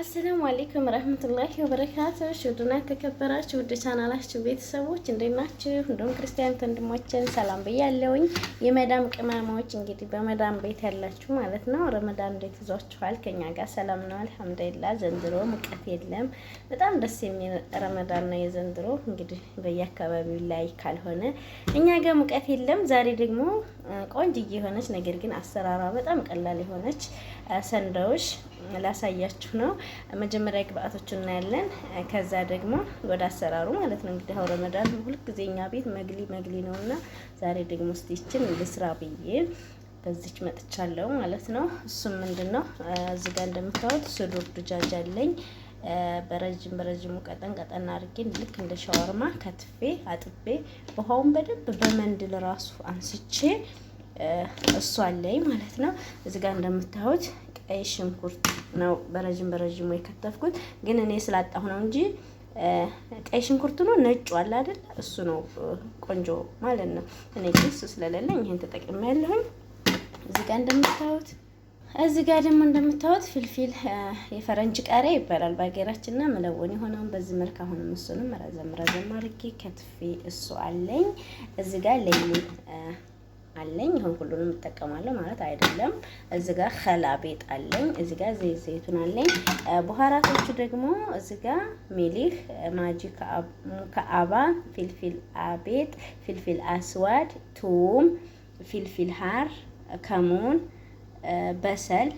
አሰላሙ አለይኩም ረህመቱላሂ ወበረካቱሁ። ውድና ተከበራችሁ ውድ ቻናላችሁ ቤተሰቦች እንዴት ናችሁ? እንደውም ክርስቲያን ወንድሞችን ሰላም ብያለሁኝ። የመዳም ቅመሞች እንግዲህ በመዳም ቤት ያላችሁ ማለት ነው። ረመዳን እንዴት ይዟችኋል? ከኛ ጋር ሰላም ነው አልሐምዱሊላህ። ዘንድሮ ሙቀት የለም፣ በጣም ደስ የሚል ረመዳን ነው የዘንድሮ። እንግዲህ በየአካባቢው ላይ ካልሆነ እኛ ጋር ሙቀት የለም። ዛሬ ደግሞ ቆንጅዬ የሆነች ነገር ግን አሰራሯ በጣም ቀላል የሆነች ሰንደውሽ ላሳያችሁ ነው። መጀመሪያ ግብአቶቹን እናያለን፣ ከዛ ደግሞ ወደ አሰራሩ ማለት ነው። እንግዲህ አሁን ረመዳን ሁልጊዜ እኛ ቤት መግሊ ነውና ዛሬ ደግሞ ስቲችን ልስራ ብዬ በዚች መጥቻለሁ ማለት ነው። እሱም ምንድነው እዚህ ጋር እንደምታዩት ስዱር ዱጃጅ አለኝ። በረጅሙ ቀጠን አድርጌ ልክ እንደ ሻወርማ ከትፌ አጥቤ ውሃውን በደንብ በመንድል ራሱ አንስቼ እሱ አለኝ ማለት ነው። እዚህ ጋር እንደምታዩት ቀይ ሽንኩርት ነው በረጅሙ የከተፍኩት፣ ግን እኔ ስላጣሁ ነው እንጂ ቀይ ሽንኩርት ነው ነጩ አለ አይደል? እሱ ነው ቆንጆ ማለት ነው። እኔ ግን እሱ ስለሌለኝ ይሄን ተጠቅሜያለሁኝ። እዚህ ጋር ደግሞ እንደምታዩት ፍልፍል የፈረንጅ ቃሪያ ይባላል በሀገራችንና መለወን የሆነውን በዚህ መልክ አሁንም እሱንም ረዘም አድርጌ ከትፌ እሱ አለኝ። እዚህ ጋር ለይሙን አለኝ። ይሁን ሁሉንም እጠቀማለሁ ማለት አይደለም። እዚህ ጋር ኸላቤጥ አለኝ። እዚህ ጋር ዘይቱን አለኝ። በኋራቶቹ ደግሞ እዚህ ጋር ሚሊህ፣ ማጂ ከአባ፣ ፍልፍል አቤጥ፣ ፍልፍል አስዋድ፣ ቱም፣ ፍልፍል ሀር፣ ከሙን፣ በሰል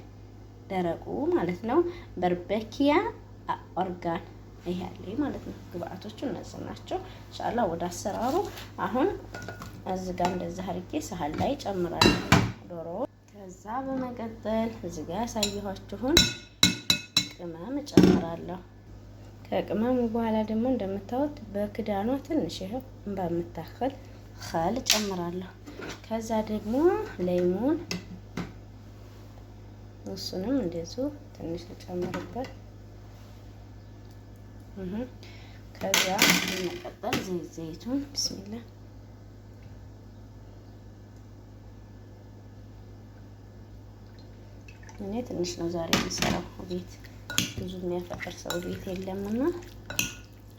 ደረቁ ማለት ነው፣ በርበኪያ፣ ኦርጋን ይሄ አለኝ ማለት ነው። ግብአቶቹ እነዚህ ናቸው። ኢንሻአላህ ወደ አሰራሩ አሁን እዚህ ጋር እንደዚህ አድርጌ ሳህን ላይ ጨምራለሁ ዶሮ። ከዛ በመቀጠል እዚህ ጋር ያሳየኋችሁን ቅመም ጨምራለሁ። ከቅመሙ በኋላ ደግሞ እንደምታዩት በክዳኗ ትንሽ ይሄው በምታክል ኸል ጨምራለሁ። ከዛ ደግሞ ሌሞን እሱንም እንደዚሁ ትንሽ ልጨምርበት። ከዛ በመቀጠል ዘይቱን ቢስሚላህ እኔ ትንሽ ነው ዛሬ የምሰራው። ቤት ብዙ የሚያፈቅር ሰው ቤት የለምና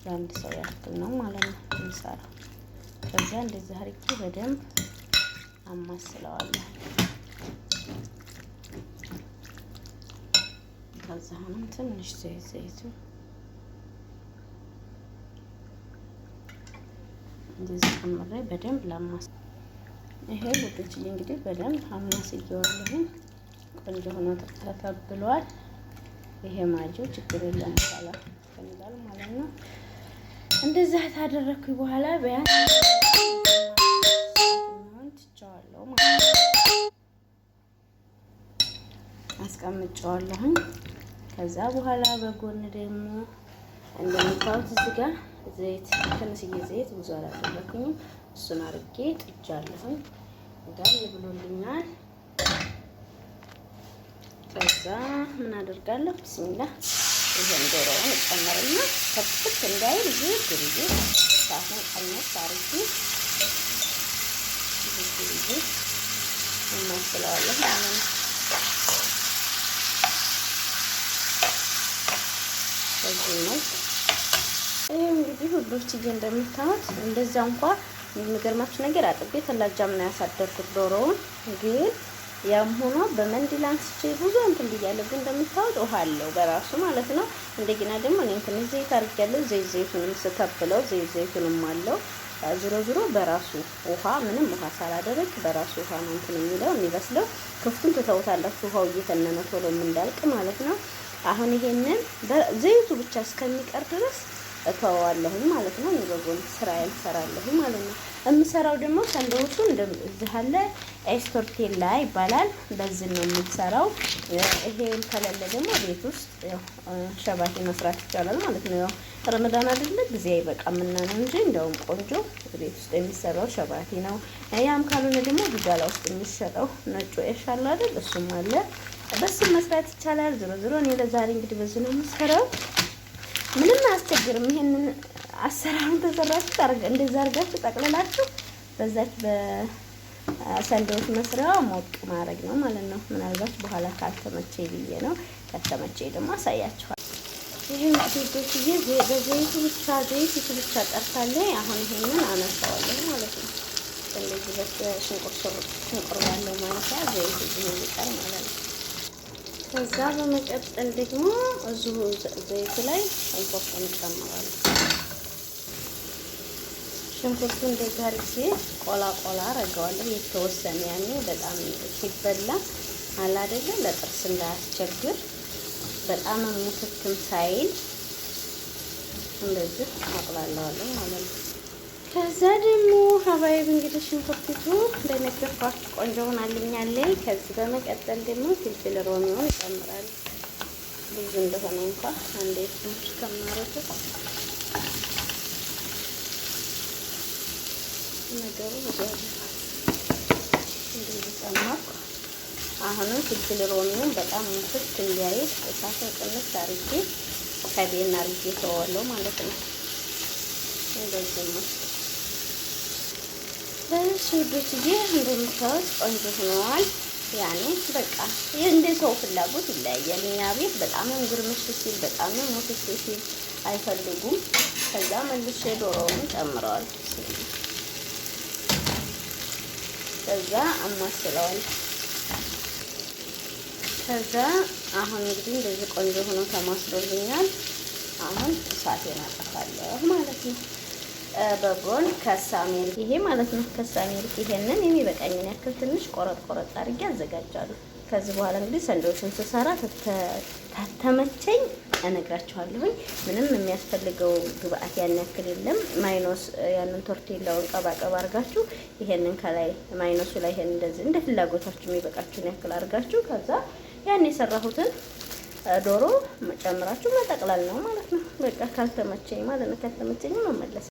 ለአንድ ሰው ያክል ነው ማለት ነው የምሰራው። ከዛ እንደዚህ አድርጌ በደንብ አማስለዋለሁ። ከዛ አሁንም ትንሽ ዘይቱ እንደዚህ ጨምሬ በደንብ ላማስ። ይሄ ውዶች እንግዲህ በደንብ አማስየዋለሁ። ቆንጆ ሆኖ ተተብሏል። ይሄ ማጂው ችግር የለም ይላል ማለት ነው። እንደዛ ታደረኩኝ በኋላ ቢያንስ ትቻለሁ ማለት ነው። አስቀምጫለሁ። ከዛ በኋላ በጎን ደግሞ እንደምታዩት እዚህ ጋር ዘይት ትንሽዬ ዘይት ብዙ አላደረኩኝም። እሱን አድርጌ ጥጃለሁ። ጋር ይብሎልኛል። ከዛ ምን አደርጋለሁ? ቢስሚላህ ይሄን ዶሮውን እጨምርና ከፍት እንዳይል ዝግጅ ሳህን ቀነስ አድርጌ ዝግጅ እናስለዋለሁ ማለት ነው። እዚህ ነው ይሄ እንግዲህ ሁሉችዬ እንደምታዩት እንደዛ እንኳን የሚገርማችሁ ነገር አጥቤ ተላጃም ነው ያሳደርኩት ዶሮውን። ግን ያም ሆኖ በመንዲል አንስቼ ብዙ እንትን ብያለሁ። ግን እንደምታዩት ውሃ አለው በራሱ ማለት ነው። እንደገና ደግሞ እኔ ትንሽ ዘይት አድርጌያለሁ። ዘይቱንም ስተብለው ዘይቱንም አለው። ዙሮ በራሱ ውሃ ምንም ውሃ ሳላደረግ በራሱ ውሃ ነው እንትን የሚለው የሚበስለው። ክፍቱን ትተውታላችሁ ውሃው እየተነነ ቶሎ እንዳልቅ ማለት ነው። አሁን ይሄንን ዘይቱ ብቻ እስከሚቀር ድረስ እተዋለሁ ማለት ነው። የበጎን ስራዬን እሰራለሁ ማለት ነው። የምሰራው ደግሞ ሰንደውቹን እንደዚህ አለ ኤስቶርቴላ ይባላል። በዚህ ነው የምሰራው። ይሄን ከሌለ ደግሞ ቤት ውስጥ ያው ሸባቲ መስራት ይቻላል ማለት ነው። ያው ረመዳን አይደለ ጊዜ አይበቃምና ነው እንጂ እንደውም ቆንጆ ቤት ውስጥ የሚሰራው ሸባቲ ነው። ያም ካልሆነ ደግሞ ቢጋላ ውስጥ የሚሸጠው ነጩ ኤሻላ አይደል? እሱም አለ። በሱ መስራት ይቻላል። ዞሮ እኔ ለዛሬ እንግዲህ በዚህ ነው የምሰራው። ምንም አያስቸግርም። ይሄንን አሰራሩን ተሰራችሁ እንደዛ አድርጋችሁ ጠቅልላችሁ በዛች በሰንደውች መስሪያው ሞቅ ማድረግ ነው ማለት ነው። ምናልባት በኋላ ካልተመቼ ብዬ ነው። ከተመቼ ደግሞ አሳያችኋለሁ። ይሄ እንግዲህ በዘይቱ ብቻ ዘይቱ ብቻ ጠርታለች። አሁን ይሄንን አነሳዋለሁ ማለት ነው። እንደዚህ ሽንቁር ባለው ማንኪያ ዘይቱ ይቀር ማለት ነው። ከዛ በመቀጠል ደግሞ እዚሁ ዘይቱ ላይ ሽንኩርት እንጨምራለን። ሽንኩርቱ እንደዚህ አድርጌ ቆላ አረገዋለሁ የተወሰነ ያኔ በጣም ሲበላ አለ አይደለ ለጥርስ እንዳያስቸግር በጣም ሙትክም ሳይል እንደዚህ አቅላለዋለሁ ማለት ነው። ከዛ ደግሞ ሀባይብ እንግዲህ ሽንኩርቲቱ እንደነገርኳችሁ ቆንጆ ሆናልኛለች። ከዚህ በመቀጠል ደግሞ ፍልፍል ሮሚውን እጨምራለሁ። ብዙ እንደሆነ እንኳን አንዴ ትንሽ ከማረቱ ነገሩ ወዲያው እንደዚህ ጨመርኩ። አሁንም ፍልፍል ሮሚውን በጣም ሙክት እንዲያይል እሳቱን ቅንስ አድርጌ ከቤና አድርጌ ተወዋለሁ ማለት ነው። እንደዚህ ነው። ውዶችዬ እንደምታዩት ቆንጆ ሆነዋል። ያኔ በቃ እንደ ሰው ፍላጎት ይለያያል። እኛ ቤት በጣም ግርምሽ ሲል በጣም ሙትት ሲል አይፈልጉም። ከዛ መልሼ ዶሮውን ጨምረዋል። ከዛ አማስለዋል። ከዛ አሁን እንግዲህ እንደዚህ ቆንጆ ሆኖ ተማስሎልኛል። አሁን እሳቴን አጠፋለሁ ማለት ነው። በጎን ከሳሜሪክ ይሄ ማለት ነው። ከሳሜሪክ ይሄንን የሚበቃኝን ያክል ትንሽ ቆረጥ አድርጌ አዘጋጃለሁ። ከዚህ በኋላ እንግዲህ ሰንዶችን ስሰራ ተመቸኝ እነግራችኋለሁኝ። ምንም የሚያስፈልገው ግብአት ያን ያክል የለም። ማይኖስ ያንን ቶርቲላውን ቀባቀባ አድርጋችሁ ይሄንን ከላይ ማይኖሱ ላይ ይሄን እንደዚህ እንደ ፍላጎታችሁ የሚበቃችሁን ያክል አድርጋችሁ ከዛ ያን የሰራሁትን ዶሮ ጨምራችሁ መጠቅለል ነው ማለት ነው። በቃ ካልተመቸኝ ማለት ነው። ካልተመቸኝ መመለስ